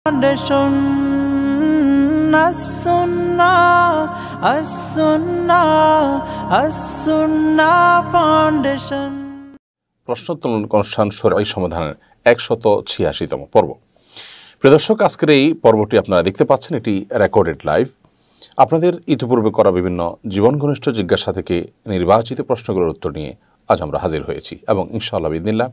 Foundation foundation. প্রশ্নোত্তর অনুষ্ঠান শরঈ সমাধানের ১৮৬তম পর্ব। প্রিয় দর্শক, আজকের এই পর্বটি আপনারা দেখতে পাচ্ছেন, এটি রেকর্ডেড লাইভ। আপনাদের ইতিপূর্বে করা বিভিন্ন জীবন ঘনিষ্ঠ জিজ্ঞাসা থেকে নির্বাচিত প্রশ্নগুলোর উত্তর নিয়ে আজ আমরা হাজির হয়েছি এবং ইনশাআল্লাহ বিদিনিল্লাহ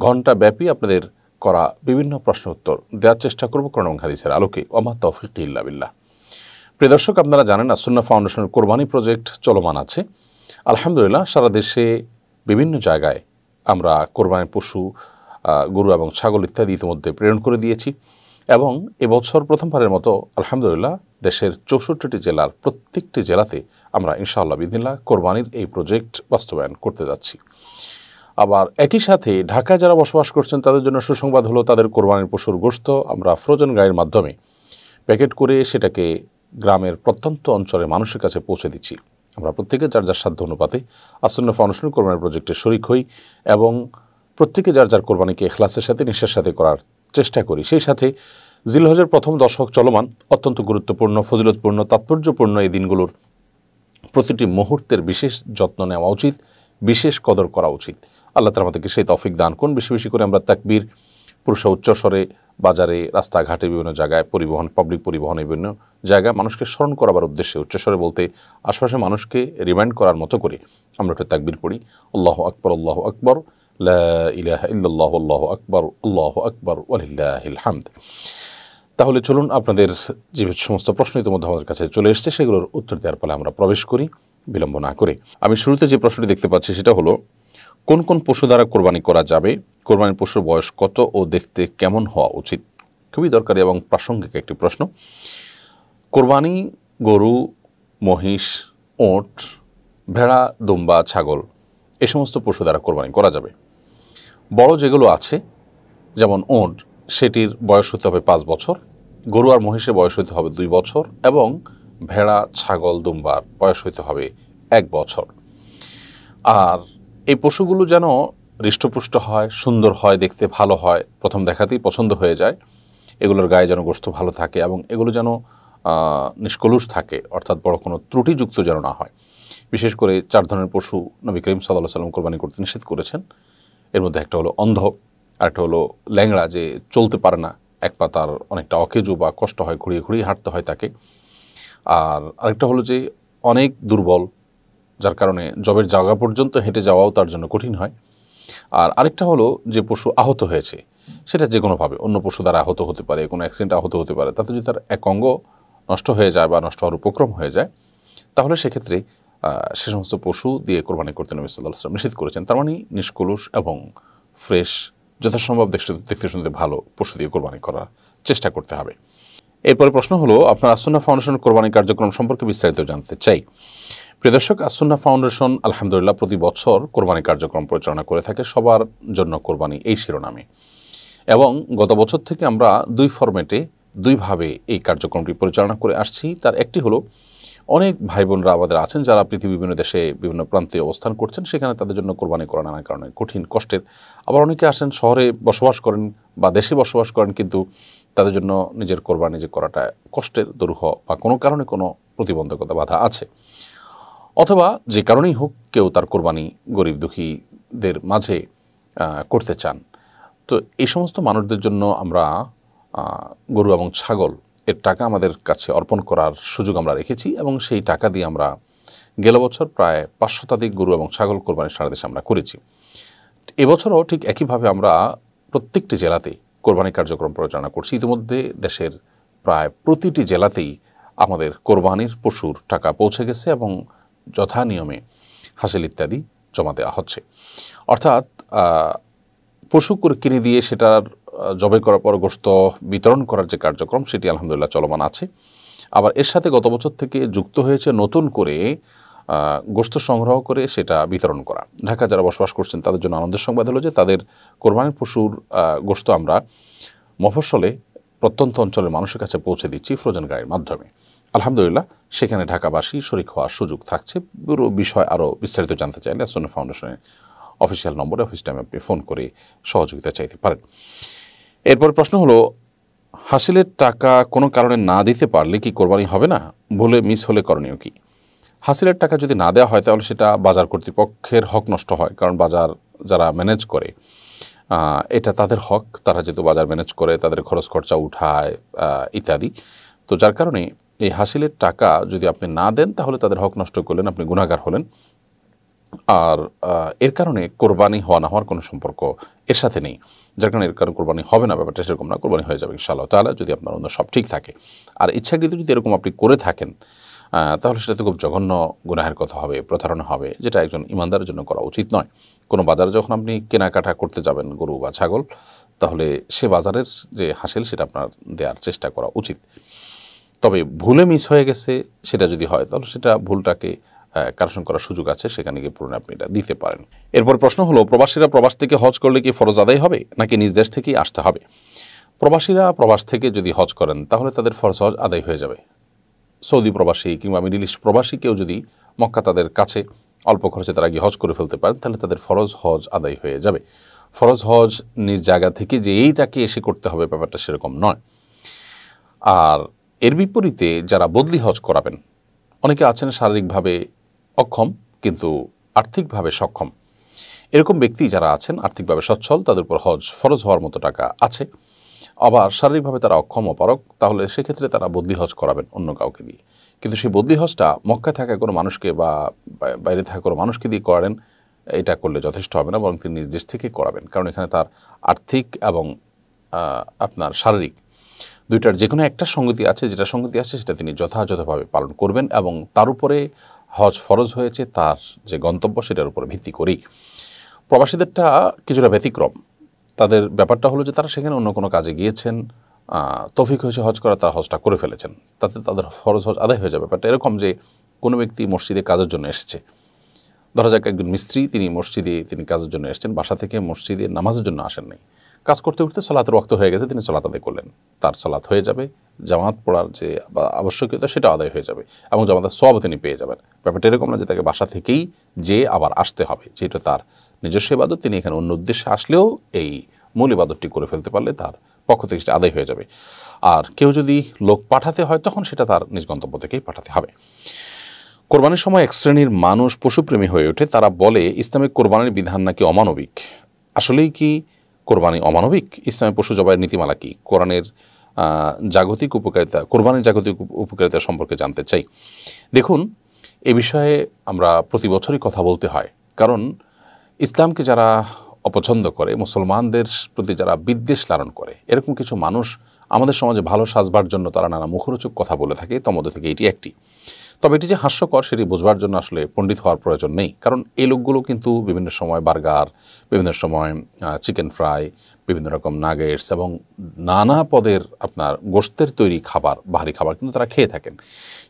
ঘণ্টা ব্যাপী আপনাদের করা বিভিন্ন প্রশ্ন উত্তর দেওয়ার চেষ্টা করব কোরআন এবং হাদিসের আলোকে। ওমা তৌফিক ইল্লা বিল্লাহ। প্রিয় দর্শক, আপনারা জানেন আসুন্নাহ ফাউন্ডেশনের কোরবানি প্রজেক্ট চলমান আছে। আলহামদুলিল্লাহ সারা দেশে বিভিন্ন জায়গায় আমরা কোরবানির পশু, গরু এবং ছাগল ইত্যাদি ইতিমধ্যে প্রেরণ করে দিয়েছি এবং এবছর প্রথমবারের মতো আলহামদুলিল্লাহ দেশের ৬৪টি জেলার প্রত্যেকটি জেলাতে আমরা ইনশাআল্লাহ বিদিনিল্লাহ কোরবানির এই প্রজেক্ট বাস্তবায়ন করতে যাচ্ছি। আবার একই সাথে ঢাকায় যারা বসবাস করছেন তাদের জন্য সুসংবাদ হলো, তাদের কোরবানির পশুর গোশত আমরা ফ্রোজেন গাড়ির মাধ্যমে প্যাকেট করে সেটাকে গ্রামের প্রত্যন্ত অঞ্চলের মানুষের কাছে পৌঁছে দিচ্ছি। আমরা প্রত্যেকে যার যার সাধ্য অনুপাতে আসুন্নাহ ফাউন্ডেশনের কোরবানির প্রজেক্টে শরিক হই এবং প্রত্যেকে যার যার কোরবানিকে ইখলাসের সাথে নিষ্ঠার সাথে করার চেষ্টা করি। সেই সাথে জিলহজের প্রথম দশক চলমান অত্যন্ত গুরুত্বপূর্ণ, ফজিলতপূর্ণ, তাৎপর্যপূর্ণ এই দিনগুলোর প্রতিটি মুহূর্তের বিশেষ যত্ন নেওয়া উচিত, বিশেষ কদর করা উচিত। আল্লাহ তাআলা আমাদেরকে সেই তৌফিক দান করুন। বেশি বেশি করে আমরা তাকবীর, পুরুষ উচ্চস্বরে বাজারে, রাস্তাঘাটে, বিভিন্ন জায়গায়, পরিবহন, পাবলিক পরিবহনে, বিভিন্ন জায়গায় মানুষকে স্মরণ করাবার উদ্দেশ্যে উচ্চস্বরে বলতে আশপাশে মানুষকে রিমাইন্ড করার মতো করে আমরা একটা তাকবীর পড়ি। আল্লাহু আকবার, আল্লাহু আকবার, লা ইলাহা ইল্লাল্লাহু, আল্লাহু আকবার, আল্লাহু আকবার, ওয়ালিল্লাহিল হামদ। তাহলে চলুন, আপনাদের যে সমস্ত প্রশ্ন ইতিমধ্যে আমাদের কাছে চলে এসেছে সেগুলোর উত্তর দেওয়ার ফলে আমরা প্রবেশ করি বিলম্ব না করে। আমি শুরুতে যে প্রশ্নটি দেখতে পাচ্ছি সেটা হলো, কোন কোন পশু দ্বারা কোরবানি করা যাবে, কোরবানির পশুর বয়স কত ও দেখতে কেমন হওয়া উচিত? খুবই দরকারি এবং প্রাসঙ্গিক একটি প্রশ্ন। কোরবানি গরু, মহিষ, ওঁট, ভেড়া, দুম্বা, ছাগল এ সমস্ত পশু দ্বারা কোরবানি করা যাবে। বড় যেগুলো আছে যেমন ওঁট, সেটির বয়স হতে হবে 5 বছর, গরু আর মহিষের বয়স হতে হবে 2 বছর এবং ভেড়া, ছাগল, দুম্বার বয়স হতে হবে 1 বছর। আর এই পশুগুলো যেন হৃষ্টপুষ্ট হয়, সুন্দর হয়, দেখতে ভালো হয়, প্রথম দেখাতেই পছন্দ হয়ে যায়, এগুলোর গায়ে যেন গোশত ভালো থাকে এবং এগুলো যেন নিষ্কলুষ থাকে, অর্থাৎ বড় কোনো ত্রুটিযুক্ত যেন না হয়। বিশেষ করে 4 ধরনের পশু নবী করিম সাল্লাল্লাহু আলাইহি ওয়াসাল্লাম কোরবানি করতে নিষেধ করেছেন। এর মধ্যে একটা হলো অন্ধ, আরেকটা হলো ল্যাংড়া, যে চলতে পারে না, এক পা তার অনেকটা অকেজো বা কষ্ট হয়, ঘুরিয়ে ঘুরিয়ে হাঁটতে হয় তাকে। আর আরেকটা হলো যে অনেক দুর্বল, যার কারণে জবের জায়গা পর্যন্ত হেঁটে যাওয়াও তার জন্য কঠিন হয়। আর আরেকটা হলো যে পশু আহত হয়েছে, সেটা যে কোনোভাবে অন্য পশু দ্বারা আহত হতে পারে, কোনো অ্যাক্সিডেন্টে আহত হতে পারে, তাতে যদি তার এক অঙ্গ নষ্ট হয়ে যায় বা নষ্ট হওয়ার উপক্রম হয়ে যায়, তাহলে সেক্ষেত্রে সে সমস্ত পশু দিয়ে কোরবানি করতে নবী সাল্লাল্লাহু আলাইহি ওয়াসাল্লাম নিষেধ করেছেন। তার মানে নিষ্কলুষ এবং ফ্রেশ, যথাসম্ভব দেখতে শুনতে ভালো পশু দিয়ে কোরবানি করার চেষ্টা করতে হবে। এরপরে প্রশ্ন হলো, আপনার আসুন্নাহ ফাউন্ডেশনের কোরবানি কার্যক্রম সম্পর্কে বিস্তারিত জানতে চাই। প্রিয় দর্শক, আসুন্নাহ ফাউন্ডেশন আলহামদুলিল্লাহ প্রতি বছর কোরবানি কার্যক্রম পরিচালনা করে থাকে, সবার জন্য কোরবানি এই শিরোনামে। এবং গত বছর থেকে আমরা 2 ফরম্যাটে 2ভাবে এই কার্যক্রমটি পরিচালনা করে আসছি। তার একটি হলো, অনেক ভাই বোনরা আমাদের আছেন যারা পৃথিবীর বিভিন্ন দেশে বিভিন্ন প্রান্তে অবস্থান করছেন, সেখানে তাদের জন্য কোরবানি করা নানা কারণে কঠিন, কষ্টের। আবার অনেকে আসেন শহরে বসবাস করেন বা দেশে বসবাস করেন, কিন্তু তাদের জন্য নিজের কোরবানি যে করাটা কষ্টের, দুরূহ বা কোনো কারণে কোনো প্রতিবন্ধকতা বাধা আছে, অথবা যে কারণেই হোক কেউ তার কোরবানি গরিব দুঃখীদের মাঝে করতে চান। তো এই সমস্ত মানুষদের জন্য আমরা গরু এবং ছাগল এর টাকা আমাদের কাছে অর্পণ করার সুযোগ আমরা রেখেছি এবং সেই টাকা দিয়ে আমরা গেল বছর প্রায় 500 শতাধিক গরু এবং ছাগল কোরবানি সারা দেশে আমরা করেছি। এবছরও ঠিক একইভাবে আমরা প্রত্যেকটি জেলাতেই কোরবানি কার্যক্রম পরিচালনা করছি। ইতিমধ্যে দেশের প্রায় প্রতিটি জেলাতেই আমাদের কোরবানির পশুর টাকা পৌঁছে গেছে এবং যথা নিয়মে হাসিল ইত্যাদি জমা দেওয়া হচ্ছে। অর্থাৎ পশু কিনে দিয়ে সেটার জবাই করার পর গোশত বিতরণ করার যে কার্যক্রম, সেটি আলহামদুলিল্লাহ চলমান আছে। আবার এর সাথে গত বছর থেকে যুক্ত হয়েছে নতুন করে গোশত সংগ্রহ করে সেটা বিতরণ করা। ঢাকা যারা বসবাস করছেন তাদের জন্য আনন্দের সংবাদ হলো যে তাদের কোরবানির পশুর গোশত আমরা মফস্বলে প্রত্যন্ত অঞ্চলের মানুষের কাছে পৌঁছে দিচ্ছি ফ্রোজেন গাড়ির মাধ্যমে। আলহামদুলিল্লাহ সেখানে ঢাকাবাসী শরিক হওয়ার সুযোগ থাকছে। পুরো বিষয় আরও বিস্তারিত জানতে চাইলে আসুন্নাহ ফাউন্ডেশনের অফিসিয়াল নম্বরে, অফিস টাইমে আপনি ফোন করে সহযোগিতা চাইতে পারেন। এরপর প্রশ্ন হলো, হাসিলের টাকা কোনো কারণে না দিতে পারলে কি কোরবানি হবে না? ভুলে মিস হলে করণীয় কি? হাসিলের টাকা যদি না দেওয়া হয় তাহলে সেটা বাজার কর্তৃপক্ষের হক নষ্ট হয়, কারণ বাজার যারা ম্যানেজ করে এটা তাদের হক, তারা যেহেতু বাজার ম্যানেজ করে তাদের খরচ খরচা উঠায় ইত্যাদি। তো যার কারণে এই হাসিলের টাকা যদি আপনি না দেন তাহলে তাদের হক নষ্ট করলেন, আপনি গুনাহগার হলেন। আর এর কারণে কোরবানি হওয়া না হওয়ার কোনো সম্পর্ক এর সাথে নেই, যার কারণে এর কারণে কোরবানি হবে না, ব্যাপারটা সেরকম না, কোরবানি হয়ে যাবে ইনশাআল্লাহ তাআলা যদি আপনার অন্য সব ঠিক থাকে। আর ইচ্ছাকৃত যদি এরকম আপনি করে থাকেন তাহলে সেটা তো খুব জঘন্য গুনাহের কথা হবে, প্রতারণা হবে, যেটা একজন ইমানদারের জন্য করা উচিত নয়। কোনো বাজারে যখন আপনি কেনাকাটা করতে যাবেন গরু বা ছাগল, তাহলে সে বাজারের যে হাসিল সেটা আপনার দেওয়ার চেষ্টা করা উচিত। তবে ভুলে মিস হয়ে গেছে সেটা যদি হয় তাহলে সেটা ভুলটাকে কারেকশন করার সুযোগ আছে, সেখানে গিয়ে পূরণে আপনি এটা দিতে পারেন। এরপর প্রশ্ন হলো, প্রবাসীরা প্রবাস থেকে হজ করলে কি ফরজ আদায় হবে নাকি নিজ দেশ থেকেই আসতে হবে? প্রবাসীরা প্রবাস থেকে যদি হজ করেন তাহলে তাদের ফরজ হজ আদায় হয়ে যাবে। সৌদি প্রবাসী কিংবা মিডল ইস্ট প্রবাসী কেউ যদি মক্কা তাদের কাছে অল্প খরচে তারা গিয়ে হজ করে ফেলতে পারেন তাহলে তাদের ফরজ হজ আদায় হয়ে যাবে। ফরজ হজ নিজ জায়গা থেকে যে এই তাকে এসে করতে হবে ব্যাপারটা সেরকম নয়। আর এর বিপরীতে যারা বদলি হজ করাবেন, অনেকে আছেন শারীরিকভাবে অক্ষম কিন্তু আর্থিকভাবে সক্ষম, এরকম ব্যক্তি যারা আছেন আর্থিকভাবে সচ্ছল, তাদের উপর হজ ফরজ হওয়ার মতো টাকা আছে, আবার শারীরিকভাবে তারা অক্ষম অপারগ, তাহলে সেক্ষেত্রে তারা বদলি হজ করাবেন অন্য কাউকে দিয়ে। কিন্তু সেই বদলি হজটা মক্কায় থাকা কোনো মানুষকে বা বাইরে থাকা কোনো মানুষকে দিয়ে করাবেন, এটা করলে যথেষ্ট হবে না, বরং তিনি নিজ দেশ থেকে করাবেন, কারণ এখানে তার আর্থিক এবং আপনার শারীরিক দুইটার যে কোনো একটা সঙ্গতি আছে, যেটা সঙ্গতি আছে সেটা তিনি যথাযথভাবে পালন করবেন এবং তার উপরে হজ ফরজ হয়েছে তার যে গন্তব্য সেটার উপরে ভিত্তি করেই। প্রবাসীদেরটা কিছুটা ব্যতিক্রম, তাদের ব্যাপারটা হলো যে তারা সেখানে অন্য কোনো কাজে গিয়েছেন, তৌফিক হয়েছে হজ করা, তারা হজটা করে ফেলেছেন, তাতে তাদের ফরজ হজ আদায় হয়ে যাবে। ব্যাপারটা এরকম যে কোনো ব্যক্তি মসজিদে কাজের জন্য এসেছে, ধরা যাক একজন মিস্ত্রি, তিনি মসজিদে তিনি কাজের জন্য এসেছেন, বাসা থেকে মসজিদে নামাজের জন্য আসেন নাই, কাজ করতে করতে সলাতের ওয়াক্ত হয়ে গেছে, তিনি সলাত আদায় করলেন, তার সলাত হয়ে যাবে, জামাত পড়ার যে আবশ্যকীয়তা সেটা আদায় হয়ে যাবে এবং জামাতের সওয়াব তিনি পেয়ে যাবেন। ব্যাপারটা এরকম না যে তাকে বাসা থেকেই যে আবার আসতে হবে, যেটা তার নিজস্ব ইবাদত, তিনি এখানে অন্য উদ্দেশ্যে আসলেও এই মূল ইবাদতটি করে ফেলতে পারলে তার পক্ষ থেকে সেটা আদায় হয়ে যাবে। আর কেউ যদি লোক পাঠাতে হয় তখন সেটা তার নিজ গন্তব্য থেকেই পাঠাতে হবে। কোরবানির সময় এক শ্রেণীর মানুষ পশুপ্রেমী হয়ে ওঠে, তারা বলে ইসলামিক কোরবানির বিধান নাকি অমানবিক। আসলেই কি কোরবানি অমানবিক? ইসলামে পশু জবাইয়ের নীতিমালা কি? কোরবানির জাগতিক উপকারিতা সম্পর্কে জানতে চাই। দেখুন, এ বিষয়ে আমরা প্রতি বছরই কথা বলতে হয়, কারণ ইসলামকে যারা অপছন্দ করে, মুসলমানদের প্রতি যারা বিদ্বেষ লালন করে, এরকম কিছু মানুষ আমাদের সমাজে ভালো সাজবার জন্য তারা নানা মুখরোচক কথা বলে থাকে, তার মধ্যে থেকে এটি একটি। তবে এটি যে হাস্যকর সেটি বোঝবার জন্য আসলে পণ্ডিত হওয়ার প্রয়োজন নেই, কারণ এই লোকগুলো কিন্তু বিভিন্ন সময় বার্গার, বিভিন্ন সময় চিকেন ফ্রাই, বিভিন্ন রকম নাগেটস এবং নানা পদের আপনার গোশতের তৈরি খাবার, বাহারি খাবার কিন্তু তারা খেয়ে থাকেন।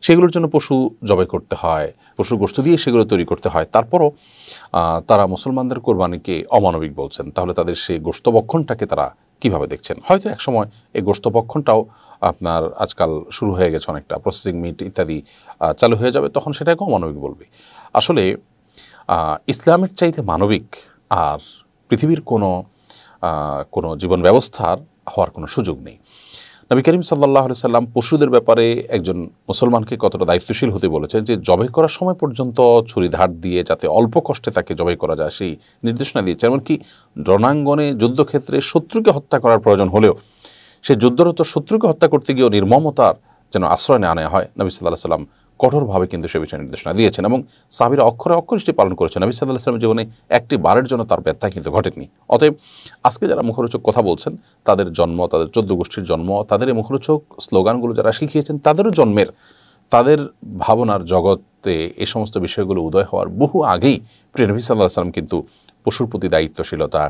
সেগুলোর জন্য পশু জবাই করতে হয়, পশুর গোশত দিয়ে সেগুলো তৈরি করতে হয়, তারপরও তারা মুসলমানদের কোরবানিকে অমানবিক বলছেন। তাহলে তাদের সেই গোশতভক্ষণটাকে তারা কীভাবে দেখছেন? হয়তো একসময় এই গোশতভক্ষণটাও আপনার আজকাল শুরু হয়ে গেছে, অনেকটা প্রসেসিং মিট ইত্যাদি চালু হয়ে যাবে, তখন সেটাকে অমানবিক বলবে। আসলে ইসলামের চাইতে মানবিক আর পৃথিবীর কোনো জীবন ব্যবস্থার হওয়ার কোনো সুযোগ নেই। নবী করিম সাল্লাল্লাহু আলাইহি সাল্লাম পশুদের ব্যাপারে একজন মুসলমানকে কতটা দায়িত্বশীল হতে বলেছেন যে জবাই করার সময় পর্যন্ত ছুরি ধার দিয়ে যাতে অল্প কষ্টে তাকে জবাই করা যায় সেই নির্দেশনা দিয়েছে। এমনকি রণাঙ্গনে যুদ্ধক্ষেত্রে শত্রুকে হত্যা করার প্রয়োজন হলেও সে যুদ্ধরত শত্রুকে হত্যা করতে গিয়েও নির্মমতার যেন আশ্রয় আনা হয়, নবী সাল্লাল্লাহু আলাইহি সাল্লাম কঠোরভাবে কিন্তু সে বিষয়ে নির্দেশনা দিয়েছেন এবং সাহাবীরা অক্ষরে অক্ষরে সেটি পালন করেছেন। নবী সাল্লাল্লাহু আলাইহি সাল্লামের জীবনে একটি বারের জন্য তার ব্যথা কিন্তু ঘটেনি। অতএব আজকে যারা মুখরোচক কথা বলছেন, তাদের জন্ম, তাদের 14 গোষ্ঠীর জন্ম, তাদের এই মুখরোচক স্লোগানগুলো যারা শিখিয়েছেন, তাদেরও জন্মের, তাদের ভাবনার জগতে এই সমস্ত বিষয়গুলো উদয় হওয়ার বহু আগেই প্রিয় নবী সাল্লাল্লাহু আলাইহি সাল্লাম কিন্তু পশুর প্রতি দায়িত্বশীলতা,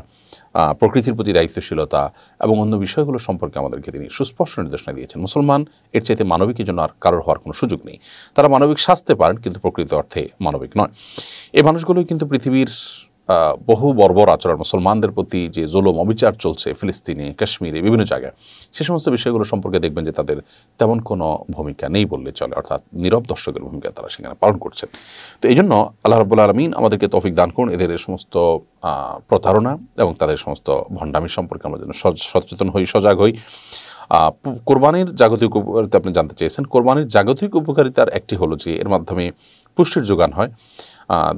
প্রকৃতির প্রতি দায়িত্বশীলতা এবং অন্য বিষয়গুলো সম্পর্কে আমাদেরকে তিনি সুস্পষ্ট নির্দেশনা দিয়েছেন। মুসলমান এর চাইতে মানবিকের জন্য আর কারোর হওয়ার কোনো সুযোগ নেই। তারা মানবিক সাজতে পারেন কিন্তু প্রকৃত অর্থে মানবিক নয়। এই মানুষগুলোই কিন্তু পৃথিবীর বহু বর্বর আচরণ, মুসলমানদের প্রতি যে জুলুম অবিচার চলছে ফিলিস্তিনে, কাশ্মীরে, বিভিন্ন জায়গায়, সে সমস্ত বিষয়গুলো সম্পর্কে দেখবেন যে তাদের তেমন কোনো ভূমিকা নেই বললে চলে, অর্থাৎ নীরব দর্শকের ভূমিকা তারা সেখানে পালন করছেন। তো এই জন্য আল্লাহ রাব্বুল আলামিন আমাদেরকে তৌফিক দান করুন, এদের সমস্ত প্রতারণা এবং তাদের সমস্ত ভণ্ডামি সম্পর্কে আমরা যেন সচেতন হই, সজাগ হই। কোরবানির জাগতিক উপকারিতা আপনি জানতে চেয়েছেন। কোরবানির জাগতিক উপকারিতার একটি হলো যে এর মাধ্যমে পুষ্টির যোগান হয়।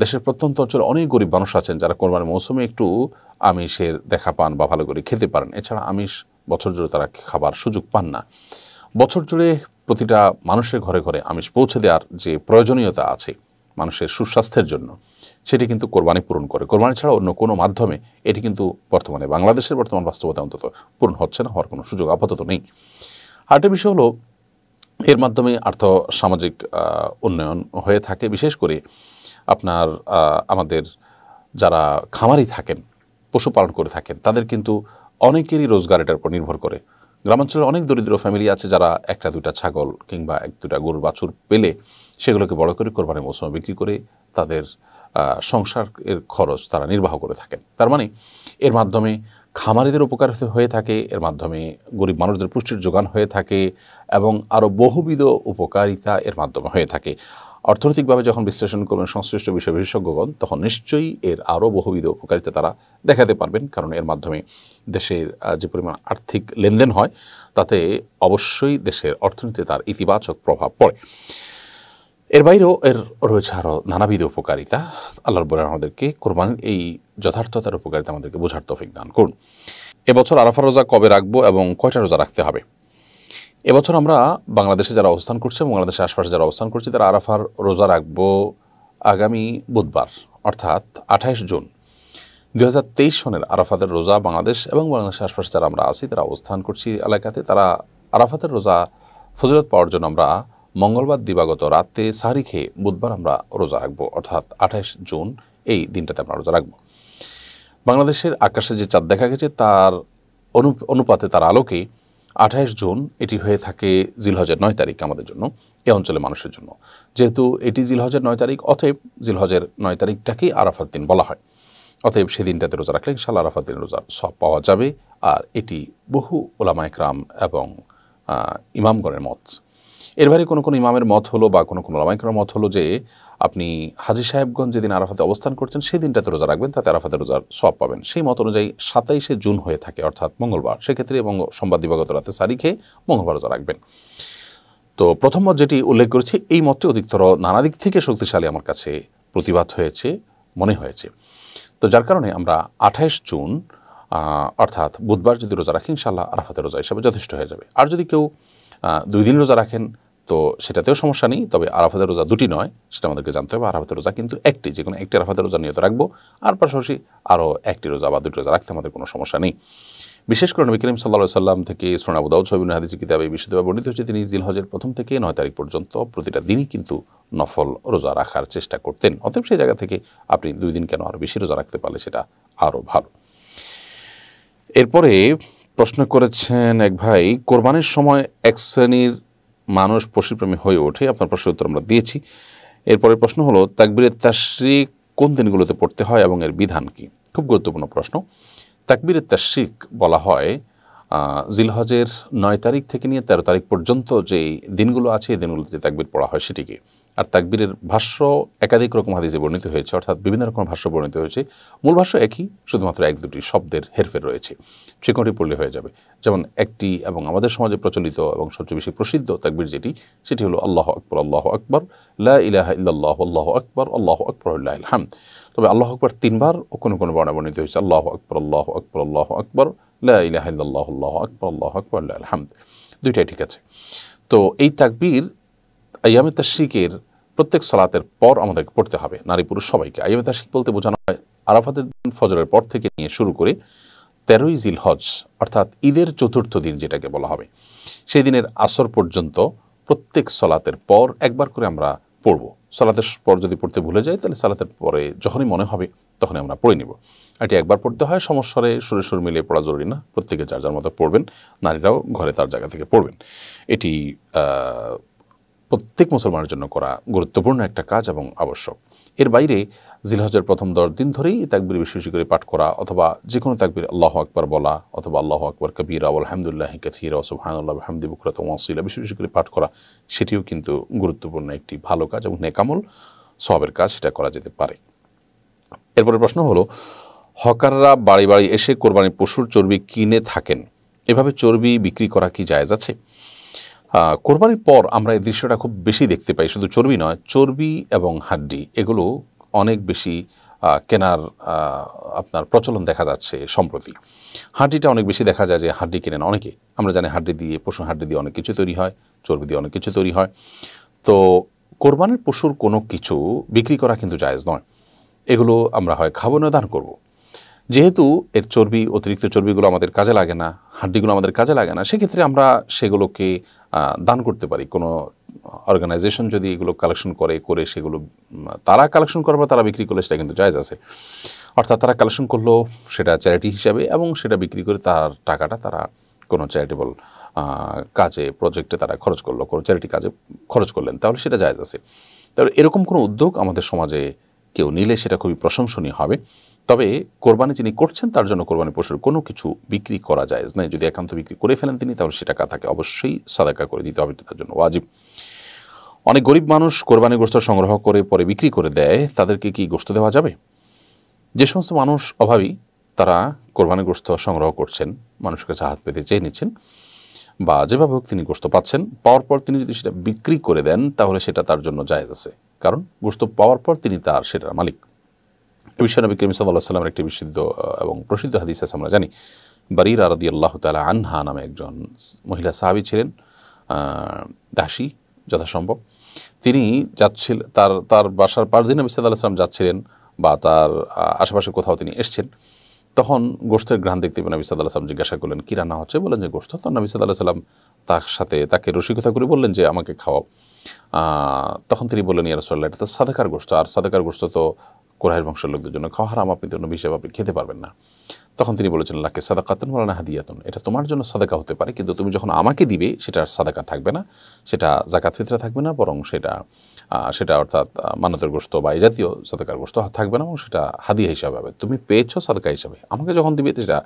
দেশের প্রত্যন্ত অঞ্চলে অনেক গরিব মানুষ আছেন যারা কোরবানির মৌসুমে একটু আমিষের দেখা পান বা ভালো করে খেতে পারেন। এছাড়া আমিষ বছর জুড়ে তারা খাবার সুযোগ পান না। বছর জুড়ে প্রতিটা মানুষের ঘরে ঘরে আমিষ পৌঁছে দেওয়ার যে প্রয়োজনীয়তা আছে মানুষের সুস্বাস্থ্যের জন্য, সেটি কিন্তু কোরবানি পূরণ করে। কোরবানি ছাড়া অন্য কোনো মাধ্যমে এটি কিন্তু বর্তমানে বাংলাদেশের বর্তমান বাস্তবতা অন্তত পূরণ হচ্ছে না, হওয়ার কোনো সুযোগ আপাতত নেই। আরেকটা বিষয় হলো এর মাধ্যমে আর্থ সামাজিক উন্নয়ন হয়ে থাকে। বিশেষ করে আপনার আমাদের যারা খামারি থাকেন, পশুপালন করে থাকেন, তাদের কিন্তু অনেকেরই রোজগার এটার উপর নির্ভর করে। গ্রামাঞ্চলে অনেক দরিদ্র ফ্যামিলি আছে যারা একটা দুইটা ছাগল কিংবা এক দুটা গরুর বাছুর পেলে সেগুলোকে বড় করে কোরবানির মৌসুমে বিক্রি করে তাদের সংসারের খরচ তারা নির্বাহ করে থাকেন। তার মানে এর মাধ্যমে খামারিদের উপকার হয়ে থাকে, এর মাধ্যমে গরিব মানুষদের পুষ্টির যোগান হয়ে থাকে এবং আরও বহুবিধ উপকারিতা এর মাধ্যমে হয়ে থাকে। অর্থনৈতিকভাবে যখন বিশ্লেষণ করবেন সংশ্লিষ্ট বিষয় বিশেষজ্ঞগণ, তখন নিশ্চয়ই এর আরও বহুবিধ উপকারিতা তারা দেখাতে পারবেন। কারণ এর মাধ্যমে দেশের যে পরিমাণ আর্থিক লেনদেন হয় তাতে অবশ্যই দেশের অর্থনীতিতে তার ইতিবাচক প্রভাব পড়ে। এর বাইরেও এর রয়েছে আরও নানাবিধ উপকারিতা। আল্লাহ রাব্বুল আলামিন আমাদেরকে কোরবানির এই যথার্থতার উপকারিতা আমাদেরকে বোঝার তৌফিক দান করুন। এবছর আরাফা রোজা কবে রাখবো এবং কয়টা রোজা রাখতে হবে? এবছর আমরা বাংলাদেশে যারা অবস্থান করছে এবং বাংলাদেশের আশপাশে যারা অবস্থান করছে তারা আরাফার রোজা রাখবো আগামী বুধবার অর্থাৎ 28 জুন 2023 সনের আরাফাতের রোজা বাংলাদেশ এবং বাংলাদেশের আশপাশে যারা আমরা আছি তারা অবস্থান করছি এলাকাতে, তারা আরাফাতের রোজা ফজিলত পাওয়ার জন্য আমরা মঙ্গলবার দিবাগত রাতে সাহরি খেয়ে বুধবার আমরা রোজা রাখবো অর্থাৎ 28 জুন এই দিনটাতে আমরা রোজা রাখবো। বাংলাদেশের আকাশে যে চাঁদ দেখা গেছে তার অনুপাতে তার আলোকে 28 জুন এটি হয়ে থাকে জিলহজের 9 তারিখ আমাদের জন্য, এ অঞ্চলের মানুষের জন্য। যেহেতু এটি জিলহজের 9 তারিখ, অতএব জিলহজের 9 তারিখটাকেই আরাফাত দিন বলা হয়। অতএব সেই দিনটাতে রোজা রাখলে ইনশাআল্লাহ আরাফাত দিন রোজার সব পাওয়া যাবে। আর এটি বহু ওলামা ইকরাম এবং ইমামগণের মত। এর বাইরে কোনো কোনো ইমামের মত হলো বা কোনো কোনো ওলামা ইকরামের মত হলো যে আপনি হাজী সাহেবগঞ্জ যেদিন আরাফাতে অবস্থান করছেন সেই দিনটাতে রোজা রাখবেন, তাতে আরাফাতের রোজার সওয়াব পাবেন। সেই মত অনুযায়ী 27 জুন হয়ে থাকে অর্থাৎ মঙ্গলবার, সেক্ষেত্রে এবং সোমবার দিবাগত রাতে সারি খেয়ে মঙ্গলবার রোজা রাখবেন। তো প্রথম মত যেটি উল্লেখ করেছি এই মতটি অধিকতর নানা দিক থেকে শক্তিশালী আমার কাছে প্রতিবাদ হয়েছে, মনে হয়েছে। তো যার কারণে আমরা 28 জুন অর্থাৎ বুধবার যদি রোজা রাখি ইনশাআল্লাহ আরাফাতের রোজা হিসাবে যথেষ্ট হয়ে যাবে। আর যদি কেউ 2 দিন রোজা রাখেন তো সেটাতেও সমস্যা নেই, তবে আরাফাতের রোজা দুটি নয় সেটা আমাদেরকে জানতে হবে। আরাফাতের রোজা কিন্তু একটি, যে কোনো একটি আরাফাতের রোজা নিয়ত রাখবো, আর পাশাপাশি আরও একটি রোজা বা দুটি রোজা রাখতে আমাদের কোনো সমস্যা নেই। বিশেষ করে নবী করিম সাল্লাল্লাহু আলাইহি সাল্লাম থেকে সুনান আবু দাউদ ইবনে হাদিস কিতাবে বিশুদ্ধভাবে বর্ণিত হচ্ছে তিনি জিলহজের 1 থেকে 9 তারিখ পর্যন্ত প্রতিটা দিনই কিন্তু নফল রোজা রাখার চেষ্টা করতেন। অতএব সেই জায়গা থেকে আপনি 2 দিন কেন আরও বেশি রোজা রাখতে পারলে সেটা আরও ভালো। এরপরে প্রশ্ন করেছেন এক ভাই, কোরবানির সময় এক শ্রেণীর মানুষ পশুপ্রেমী হয়ে ওঠে। আপনার প্রশ্নের উত্তর আমরা দিয়েছি। এরপরে প্রশ্ন হলো তাকবীরে তাশরিক কোন দিনগুলোতে পড়তে হয় এবং এর বিধান কি? খুব গুরুত্বপূর্ণ প্রশ্ন। তাকবীরে তাশরিক বলা হয় জিলহজের 9 তারিখ থেকে নিয়ে 13 তারিখ পর্যন্ত যে দিনগুলো আছে এই দিনগুলোতে যে তাকবীর পড়া হয় সেটিকে। আর তাকবীরের ভাষ্য একাধিক রকম হাদিসে বর্ণিত হয়েছে, অর্থাৎ বিভিন্ন রকম ভাষ্য বর্ণিত হয়েছে। মূল ভাষ্য একই, শুধুমাত্র 1-2টি শব্দের হেরফের রয়েছে, যে কোনটি পড়লে হয়ে যাবে। যেমন একটি এবং আমাদের সমাজে প্রচলিত এবং সবচেয়ে বেশি প্রসিদ্ধ তাকবীর যেটি, সেটি হলো আল্লাহু আকবার, আল্লাহু আকবার, লা ইলাহা ইল্লাল্লাহু, আল্লাহু আকবার, আল্লাহু আকবার, লিল্লাহিল হামদ। তবে আল্লাহু আকবার 3 বার ও কোনো কোনো বর্ণনায় বর্ণিত হয়েছে আল্লাহু আকবার, আল্লাহু আকবার, আল্লাহু আকবার, লা ইলাহা ইল্লাল্লাহু, আল্লাহু আকবার, আল্লাহু আকবার, লিল্লাহিল হামদ। দুইটাই ঠিক আছে। তো এই তাকবীর আইয়ামে তাশরিকের প্রত্যেক সালাতের পর আমাদেরকে পড়তে হবে, নারী পুরুষ সবাইকে। আইয়ামে তাশরিক বলতে বোঝানো হয় আরাফাতের দিন ফজরের পর থেকে নিয়ে শুরু করে 13ই জিলহজ অর্থাৎ ঈদের 4র্থ দিন যেটাকে বলা হবে, সেই দিনের আসর পর্যন্ত প্রত্যেক সালাতের পর একবার করে আমরা পড়ব। সালাতের পর যদি পড়তে ভুলে যাই তাহলে সালাতের পরে যখনই মনে হবে তখনই আমরা পড়ে নিব। এটি একবার পড়তে হয়, সমস্বরে সুরে সুর মিলিয়ে পড়া জরুরি না, প্রত্যেকে যার যার মতো পড়বেন, নারীরাও ঘরে তার জায়গা থেকে পড়বেন। এটি প্রত্যেক মুসলমানের জন্য করা গুরুত্বপূর্ণ একটা কাজ এবং আবশ্যক। এর বাইরে জিলহজের প্রথম 10 দিন ধরেই তাকবীর বেশি বেশি করে পাঠ করা, অথবা যে কোনো তাকবীর আল্লাহু আকবার বলা, অথবা আল্লাহু আকবার কবীরা আলহামদুলিল্লাহি কাসীরা ওয়া সুবহানাল্লাহি ওয়া বিহামদিহি বুকরাতান ওয়া আসীলা বেশি বেশি করে পাঠ করা, সেটিও কিন্তু গুরুত্বপূর্ণ একটি ভালো কাজ এবং নেক আমল, সওয়াবের কাজ, সেটা করা যেতে পারে। এরপরে প্রশ্ন হলো, হকাররা বাড়ি বাড়ি এসে কোরবানির পশুর চর্বি কিনে থাকেন এভাবে চর্বি বিক্রি করা কি জায়েজ আছে? কোরবানির পর আমরা এই দৃশ্যটা খুব বেশি দেখতে পাই। শুধু চর্বি নয়, চর্বি এবং হাড্ডি এগুলো অনেক বেশি কেনার আপনার প্রচলন দেখা যাচ্ছে সম্প্রতি। হাড্ডিটা অনেক বেশি দেখা যায় যে হাড্ডি কেনেন অনেকে। আমরা জানি হাড্ডি দিয়ে, পশুর হাড্ডি দিয়ে অনেক কিছু তৈরি হয়, চর্বি দিয়ে অনেক কিছু তৈরি হয়। তো কোরবানির পশুর কোনো কিছু বিক্রি করা কিন্তু জায়েজ নয়। এগুলো আমরা হয় খাবো না দান করব। যেহেতু এর চর্বি, অতিরিক্ত চর্বিগুলো আমাদের কাজে লাগে না, হাড্ডিগুলো আমাদের কাজে লাগে না, সেক্ষেত্রে আমরা সেগুলোকে দান করতে পারি। কোনো অর্গানাইজেশন যদি এগুলো কালেকশন করে সেগুলো তারা কালেকশন করার পর তারা বিক্রি করলে সেটা কিন্তু জায়েজ আছে। অর্থাৎ তারা কালেকশন করলো সেটা চ্যারিটি হিসাবে এবং সেটা বিক্রি করে তার টাকাটা তারা কোনো চ্যারিটেবল কাজে, প্রজেক্টে তারা খরচ করলো, কোনো চ্যারিটি কাজে খরচ করলেন, তাহলে সেটা জায়েজ আছে। তাহলে এরকম কোনো উদ্যোগ আমাদের সমাজে কেউ নিলে সেটা খুবই প্রশংসনীয় হবে। তবে কোরবানি যিনি করছেন তার জন্য কোরবানি পশুর কোনো কিছু বিক্রি করা জায়েজ নয়। যদি একান্ত বিক্রি করে ফেলেন তিনি, তাহলে সে টাকা তাকে অবশ্যই সাদাকা করে দিতে হবে, তার জন্য ওয়াজিব। অনেক গরিব মানুষ কোরবানি গোশত সংগ্রহ করে পরে বিক্রি করে দেয়, তাদেরকে কি গোশত দেওয়া যাবে? যে সমস্ত মানুষ অভাবী তারা কোরবানি গোশত সংগ্রহ করছেন, মানুষের কাছে হাত পেতে চেয়ে নিচ্ছেন, বা যেভাবে হোক তিনি গোশত পাচ্ছেন, পাওয়ার পর তিনি যদি সেটা বিক্রি করে দেন তাহলে সেটা তার জন্য জায়েজ আছে, কারণ গোশত পাওয়ার পর তিনি তার সেটার মালিক। এ বিষয়ে নবী করিম সাল্লাল্লাহু আলাইহি ওয়াসাল্লামের একটি বিশুদ্ধ এবং প্রসিদ্ধ হাদিস আছে, আমরা জানি। বারিরা রাদিয়াল্লাহু তাআলা আনহা নামে একজন মহিলা সাহাবী ছিলেন, দাসী যথাসম্ভব। তিনি যাচ্ছিলেন তার বাসার পাশ দিয়ে নবী সাল্লাল্লাহু আলাইহি ওয়াসাল্লাম যাচ্ছিলেন, বা তার আশেপাশে কোথাও তিনি এসছেন। তখন গোশতের ঘ্রাণ দেখতে পেয়ে নবী সাল্লাল্লাহু আলাইহি ওয়াসাল্লাম জিজ্ঞাসা করলেন, কী রান্না হচ্ছে? বললেন যে গোশত। তখন নবী সাল্লাল্লাহু আলাইহি ওয়াসাল্লাম তাকে রসিকতা করে বললেন যে আমাকে খাওয়াও। তখন তিনি বললেন, ইয়া রাসূলুল্লাহ, এটা তো সাদাকার গোশত, আর সাদাকার গোশত তো কুরাইশ বংশের লোকদের জন্য খাওয়া হারাম, আপনি তো নবী হিসেবে আপনি খেতে পারবেন না। তখন তিনি বলেছেন, লাকে সাদাকাতুন ওয়া লানা হাদিয়াতুন, এটা তোমার জন্য সাদাকা হতে পারে, কিন্তু তুমি যখন আমাকে দিবে সেটা সাদাকা থাকবে না, সেটা যাকাত ফিতরা থাকবে না, বরং সেটা অর্থাৎ মানতের গোশত বা এই জাতীয় সাদাকার গোশত থাকবে না, এবং সেটা হাদিয়া হিসাবে হবে। তুমি পেয়েছো সাদাকা হিসাবে, আমাকে যখন দিবে সেটা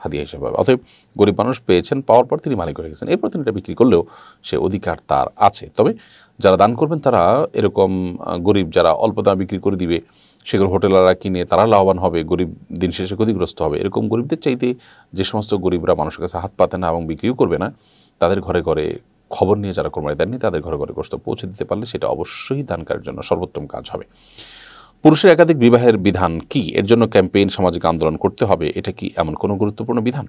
হাদিয়া হিসাবে হবে। অতএব গরিব মানুষ পেয়েছেন, পাওয়ার পর তিনি মালিক হয়ে গেছেন, এরপর তিনি এটা বিক্রি করলেও সে অধিকার তার আছে। তবে যারা দান করবেন তারা এরকম গরিব যারা অল্প দাম বিক্রি করে দিবে, সেগুলো হোটেলাররা কিনে তারা লাভবান হবে, গরিব দিন শেষে ক্ষতিগ্রস্ত হবে। এরকম গরিবদের চাইতে যে সমস্ত গরিবরা মানুষের কাছে হাত পাতে না এবং বিক্রিও করবে না, তাদের ঘরে ঘরে খবর নিয়ে যারা কোরবানি দেননি তাদের ঘরে ঘরে গোশত পৌঁছে দিতে পারলে সেটা অবশ্যই দানকারীর জন্য সর্বোত্তম কাজ হবে। পুরুষের একাধিক বিবাহের বিধান কি? এর জন্য ক্যাম্পেইন, সামাজিক আন্দোলন করতে হবে, এটা কি এমন কোনো গুরুত্বপূর্ণ বিধান?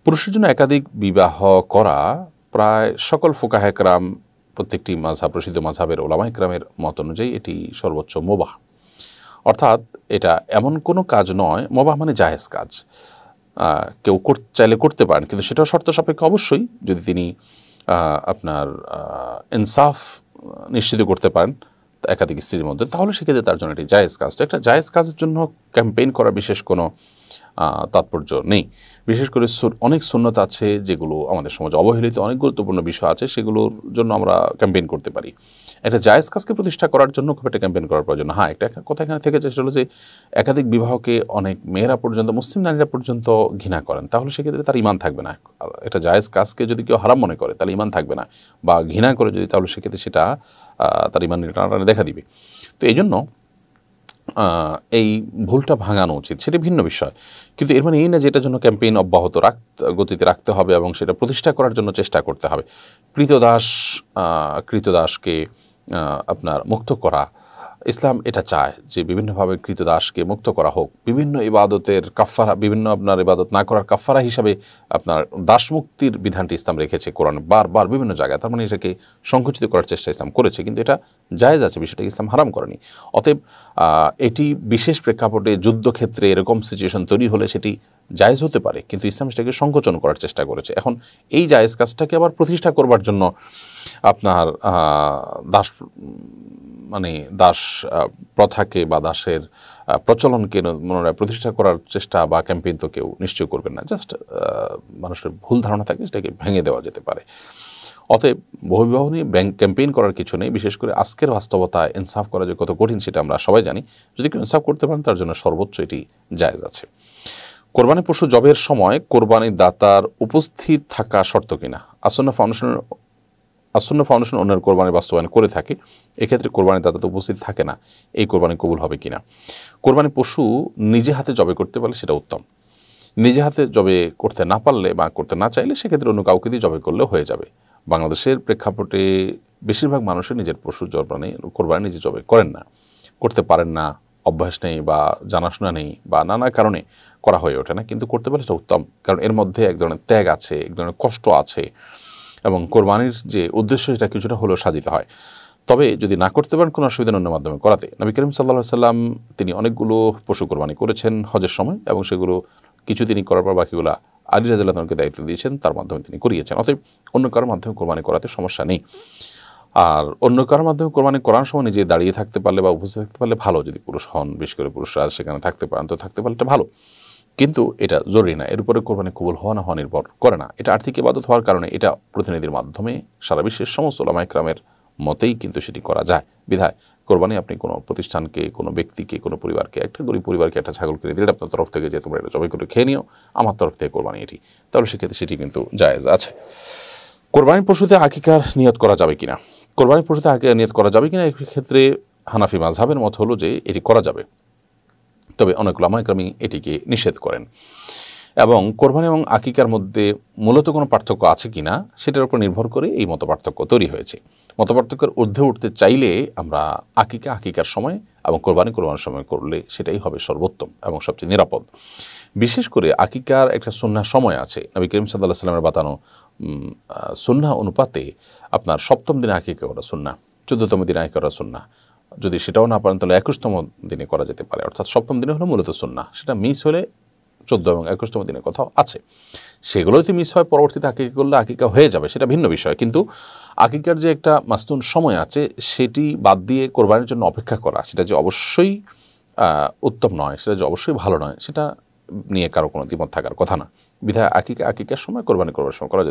পুরুষের জন্য একাধিক বিবাহ করা প্রায় সকল ফুকাহে কেরাম, প্রত্যেকটি মাযহাব, প্রসিদ্ধ মাযহাবের ওলামায়ে কেরামের মত অনুযায়ী এটি সর্বোচ্চ মুবাহ। অর্থাৎ এটা এমন কোনো কাজ নয়, মুবাহ মানে জায়েজ কাজ, কেউ চাইলে করতে পারেন, কিন্তু সেটাও শর্ত সাপেক্ষে অবশ্যই, যদি তিনি আপনার ইনসাফ নিশ্চিত করতে পারেন একাধিক স্ত্রীর মধ্যে, তাহলে সেক্ষেত্রে তার জন্য এটি জায়েজ কাজ। তো একটা জায়েজ কাজের জন্য ক্যাম্পেইন করার বিশেষ কোনো তাৎপর্য নেই। বিশেষ করে অনেক সুন্নত আছে যেগুলো আমাদের সমাজে অবহেলিত, অনেক গুরুত্বপূর্ণ বিষয় আছে, সেগুলোর জন্য আমরা ক্যাম্পেইন করতে পারি। একটা জায়েজ কাজকে প্রতিষ্ঠা করার জন্য খুব একটা ক্যাম্পেইন করার প্রয়োজন। হ্যাঁ, একটা কথা এখানে থেকে চেষ্টা হলো যে একাধিক বিবাহকে অনেক মেয়েরা পর্যন্ত, মুসলিম নারীরা পর্যন্ত ঘৃণা করেন, তাহলে সেক্ষেত্রে তার ঈমান থাকবে না। একটা জায়েজ কাজকে যদি কেউ হারাম মনে করে তাহলে ঈমান থাকবে না, বা ঘৃণা করে যদি, তাহলে সেক্ষেত্রে সেটা তার ঈমান টানাটানি দেখা দিবে। তো এই জন্য এই ভুলটা ভাঙানো উচিত, সেটা ভিন্ন বিষয়। কিন্তু এর মানে এই না যে এটার জন্য ক্যাম্পেইন অব্যাহত গতিতে রাখতে হবে এবং সেটা প্রতিষ্ঠা করার জন্য চেষ্টা করতে হবে। কৃতদাসকে আপনার মুক্ত করা, ইসলাম এটা চায় যে বিভিন্নভাবে কৃতদাসকে মুক্ত করা হোক, বিভিন্ন ইবাদতের কাফফারা, বিভিন্ন আপনার ইবাদত না করার কাফফারা হিসাবে আপনার দাস মুক্তির বিধানটি ইসলাম রেখেছে কোরআন বারবার বিভিন্ন জায়গায়। তার মানে এটাকে সংকুচিত করার চেষ্টা ইসলাম করেছে, কিন্তু এটা জায়েজ আছে, বিষয়টাকে ইসলাম হারাম করেনি। অতএব এটি বিশেষ প্রেক্ষাপটে যুদ্ধক্ষেত্রে এরকম সিচুয়েশন তৈরি হলে সেটি জায়েজ হতে পারে, কিন্তু ইসলাম সেটাকে সংকোচন করার চেষ্টা করেছে। এখন এই জায়েজ কাজটাকে আবার প্রতিষ্ঠা করবার জন্য আপনার দাস প্রথাকে বা দাসের প্রচলনকে পুনরায় প্রতিষ্ঠা করার চেষ্টা বা ক্যাম্পেইন তো কেউ নিশ্চয় করবেন না। জাস্ট মানুষের ভুল ধারণা থাকে, সেটাকে ভেঙে দেওয়া যেতে পারে। অতএব বহুবিবাহ নিয়ে ক্যাম্পেইন করার কিছু নেই। বিশেষ করে আজকের বাস্তবতায় ইনসাফ করা যে কত কঠিন সেটা আমরা সবাই জানি। যদি কেউ ইনসাফ করতে পারেন তার জন্য সর্বোচ্চ এটি জায়েজ আছে। কোরবানি পশু জবের সময় কোরবানি দাতার উপস্থিত থাকা শর্ত কিনা? আসন্না ফাউন্ডেশন অন্যের কোরবানি বাস্তবায়ন করে থাকে, এক্ষেত্রে কোরবানি দাতা তো উপস্থিত থাকে না, এই কোরবানি কবুল হবে কিনা? কোরবানি পশু নিজে হাতে জবে করতে পারলে সেটা উত্তম। নিজে হাতে জবে করতে না পারলে বা করতে না চাইলে সেক্ষেত্রে অন্য কাউকে দিয়ে জবে করলেও হয়ে যাবে। বাংলাদেশের প্রেক্ষাপটে বেশিরভাগ মানুষের নিজের পশুর কোরবানি নিজে জবে করেন না, করতে পারেন না, অভ্যাস নেই বা জানাশোনা নেই বা নানা কারণে করা হয়ে ওঠে না। কিন্তু করতে পারলে এটা উত্তম, কারণ এর মধ্যে এক ধরনের ত্যাগ আছে, এক ধরনের কষ্ট আছে এবং কোরবানির যে উদ্দেশ্য সেটা কিছুটা হলেও সাধিত হয়। তবে যদি না করতে পারেন কোনো অসুবিধা অন্য মাধ্যমে করাতে। নবী করিম সাল্লাল্লাহু আলাইহি সাল্লাম তিনি অনেকগুলো পশু কোরবানি করেছেন হজের সময় এবং সেগুলো কিছু তিনি করার পর বাকিগুলো আলী রাদিয়াল্লাহু আনহুকে দায়িত্ব দিয়েছেন, তার মাধ্যমে তিনি করিয়েছেন। অতএব অন্য কারোর মাধ্যমে কোরবানি করাতে সমস্যা নেই। আর অন্য কারোর মাধ্যমে কোরবানি করার সময় নিজে দাঁড়িয়ে থাকতে পারলে বা উপস্থিত থাকতে পারলে ভালো, যদি পুরুষ হন, বিশেষ করে পুরুষরা সেখানে থাকতে পারেন তো থাকতে পারলে এটা ভালো, কিন্তু এটা জরুরি না। এর উপরে কোরবানি কবুল হওয়া না হওয়া নির্ভর করে না। এটা আর্থিক ইবাদত হওয়ার কারণে এটা প্রতিনিধির মাধ্যমে সারা বিশ্বের সমস্ত উলামা ইকরামের মতেই কিন্তু সেটি করা যায়। বিধায় কোরবানি আপনি কোনো প্রতিষ্ঠানকে, কোনো ব্যক্তিকে, কোনো পরিবারকে, একটা গরিব পরিবারকে একটা ছাগল কিনে দিলে আপনার তরফ থেকে যে তোমরা এটা জবাই করে খেয়ে নিও, আমার তরফ থেকে কোরবানি এটি, তাহলে সেক্ষেত্রে সেটি কিন্তু জায়েজ আছে। কোরবানির পশুতে আকিকার নিয়ত করা যাবে কিনা, কোরবানির পশুতে আকিকার নিয়ত করা যাবে কিনা, এক্ষেত্রে হানাফি মাযহাবের মত হলো যে এটি করা যাবে, তবে অনেক উলামা ইকরামই এটিকে নিষেধ করেন। এবং কোরবানি এবং আকিকার মধ্যে মূলত কোনো পার্থক্য আছে কিনা সেটার উপর নির্ভর করে এই মতপার্থক্য তৈরি হয়েছে। মতপার্থক্যের ঊর্ধ্বে উঠতে চাইলে আমরা আকিকার সময় এবং কোরবানির সময় করলে সেটাই হবে সর্বোত্তম এবং সবচেয়ে নিরাপদ। বিশেষ করে আকিকার একটা সুন্নাহ সময় আছে। নবী করিম সাল্লাল্লাহু আলাইহি ওয়াসাল্লামের বাতানো সুন্নাহ অনুপাতে আপনার 7ম দিনে আকিকা করা সুন্নাহ, 14তম দিনে আকিকা করা সুন্নাহ, যদি সেটাও না পারেন তাহলে 21তম দিনে করা যেতে পারে। অর্থাৎ 7ম দিনে হলো মূলত সুন্নাহ, সেটা মিস হলে 14 এবং 21তম দিনের কথাও আছে। সেগুলো যদি মিস হয় পরবর্তীতে আকিকা করলে আকিকা হয়ে যাবে, সেটা ভিন্ন বিষয়। কিন্তু আকিকার যে একটা মাস্তুন সময় আছে সেটি বাদ দিয়ে কোরবানির জন্য অপেক্ষা করা, সেটা যে অবশ্যই উত্তম নয়, সেটা যে অবশ্যই ভালো নয়, সেটা নিয়ে কারো কোনো দ্বিমত থাকার কথা না। বিধায় আকিকার সময় কোরবানির সময় করা যায়।